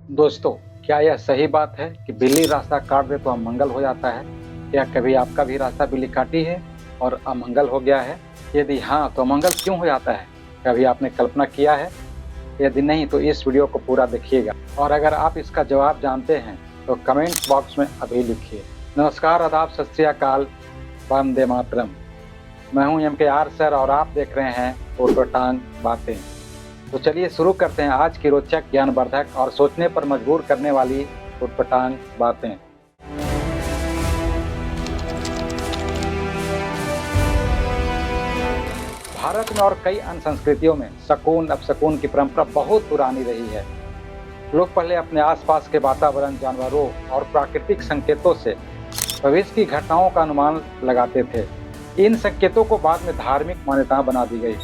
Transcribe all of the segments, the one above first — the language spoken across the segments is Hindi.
दोस्तों, क्या यह सही बात है कि बिल्ली रास्ता काट दे तो अमंगल हो जाता है? क्या कभी आपका भी रास्ता बिल्ली काटी है और अमंगल हो गया है? यदि हाँ, तो अमंगल क्यों हो जाता है? कभी आपने कल्पना किया है? यदि नहीं, तो इस वीडियो को पूरा देखिएगा और अगर आप इसका जवाब जानते हैं तो कमेंट बॉक्स में अभी लिखिए। नमस्कार, आदाब, सत श्री अकाल, वंदे मातरम। मैं हूं MKR सर और आप देख रहे हैं ऊटपटांग बातें। तो चलिए शुरू करते हैं आज की रोचक, ज्ञानवर्धक और सोचने पर मजबूर करने वाली ऊटपटांग बातें। भारत में और कई अन्य संस्कृतियों में शकुन अपशकुन की परंपरा बहुत पुरानी रही है। लोग पहले अपने आसपास के वातावरण, जानवरों और प्राकृतिक संकेतों से भविष्य की घटनाओं का अनुमान लगाते थे। इन संकेतों को बाद में धार्मिक मान्यता बना दी गई।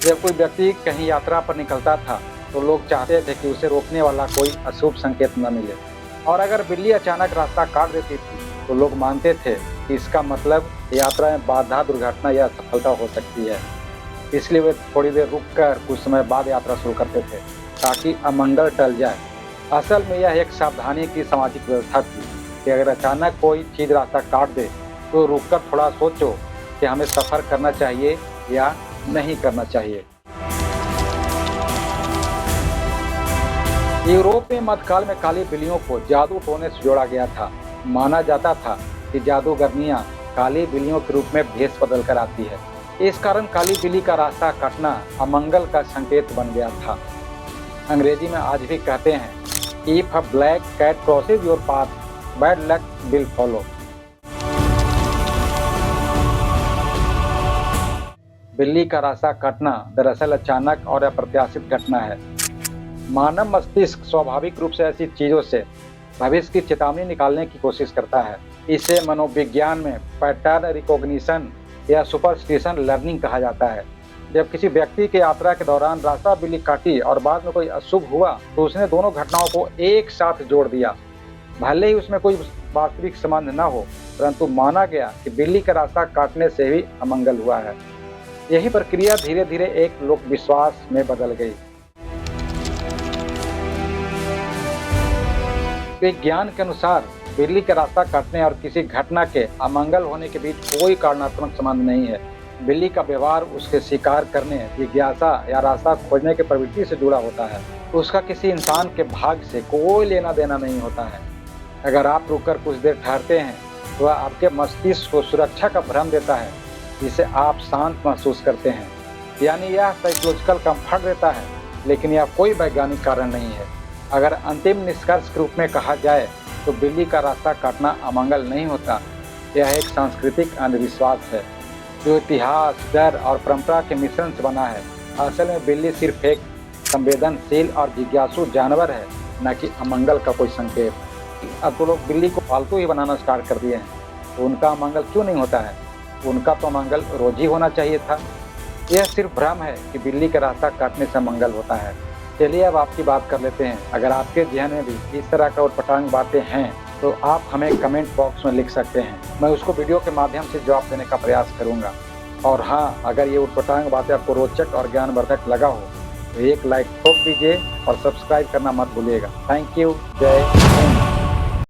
जब कोई व्यक्ति कहीं यात्रा पर निकलता था तो लोग चाहते थे कि उसे रोकने वाला कोई अशुभ संकेत न मिले, और अगर बिल्ली अचानक रास्ता काट देती थी तो लोग मानते थे कि इसका मतलब यात्रा में बाधा, दुर्घटना या असफलता हो सकती है। इसलिए वे थोड़ी देर रुककर कुछ समय बाद यात्रा शुरू करते थे ताकि अमंगल टल जाए। असल में यह एक सावधानी की सामाजिक व्यवस्था थी कि अगर अचानक कोई चीज़ रास्ता काट दे तो रुककर थोड़ा सोचो कि हमें सफ़र करना चाहिए या नहीं करना चाहिए। यूरोप में मध्यकाल में काली बिल्लियों को जादू टोने से जोड़ा गया था। माना जाता था कि जादूगरनियां काली बिल्लियों के रूप में भेष बदल कर आती है। इस कारण काली बिल्ली का रास्ता काटना अमंगल का संकेत बन गया था। अंग्रेजी में आज भी कहते हैं, if a black cat crosses your path, bad luck will follow. बिल्ली का रास्ता काटना दरअसल अचानक और अप्रत्याशित घटना है। मानव मस्तिष्क स्वाभाविक रूप से ऐसी चीजों से भविष्य की चेतावनी निकालने की कोशिश करता है। इसे मनोविज्ञान में पैटर्न रिकॉग्निशन या सुपरस्टिशन लर्निंग कहा जाता है। जब किसी व्यक्ति की यात्रा के दौरान रास्ता बिल्ली काटी और बाद में कोई अशुभ हुआ तो उसने दोनों घटनाओं को एक साथ जोड़ दिया। भले ही उसमें कोई वास्तविक संबंध न हो, परंतु माना गया कि बिल्ली का रास्ता काटने से ही अमंगल हुआ है। यही प्रक्रिया धीरे धीरे एक लोक विश्वास में बदल गई। विज्ञान के अनुसार बिल्ली का रास्ता काटने और किसी घटना के अमंगल होने के बीच कोई कारणात्मक संबंध नहीं है। बिल्ली का व्यवहार उसके शिकार करने, जिज्ञासा या रास्ता खोजने की प्रवृत्ति से जुड़ा होता है। उसका किसी इंसान के भाग्य से कोई लेना देना नहीं होता है। अगर आप रुककर कुछ देर ठहरते हैं तो वह आपके मस्तिष्क को सुरक्षा का भ्रम देता है, जिसे आप शांत महसूस करते हैं। यानी यह साइकोलॉजिकल कंफर्ट देता है, लेकिन यह कोई वैज्ञानिक कारण नहीं है। अगर अंतिम निष्कर्ष के रूप में कहा जाए तो बिल्ली का रास्ता काटना अमंगल नहीं होता। यह एक सांस्कृतिक अंधविश्वास है जो इतिहास, डर और परंपरा के मिश्रण से बना है। असल में बिल्ली सिर्फ एक संवेदनशील और जिज्ञासु जानवर है, न कि अमंगल का कोई संकेत। अब तो लोग बिल्ली को पालतू ही बनाना स्टार्ट कर दिए हैं, तो उनका अमंगल क्यों नहीं होता है? उनका तो अमंगल रोज ही होना चाहिए था। यह सिर्फ भ्रम है कि बिल्ली का रास्ता काटने से अमंगल होता है। चलिए अब आपकी बात कर लेते हैं। अगर आपके ज़हन में भी इस तरह का ऊटपटांग बातें हैं तो आप हमें कमेंट बॉक्स में लिख सकते हैं। मैं उसको वीडियो के माध्यम से जवाब देने का प्रयास करूंगा। और हाँ, अगर ये ऊटपटांग बातें आपको रोचक और ज्ञानवर्धक लगा हो तो एक लाइक ठोक दीजिए और सब्सक्राइब करना मत भूलिएगा। Thank you. जय हिंद।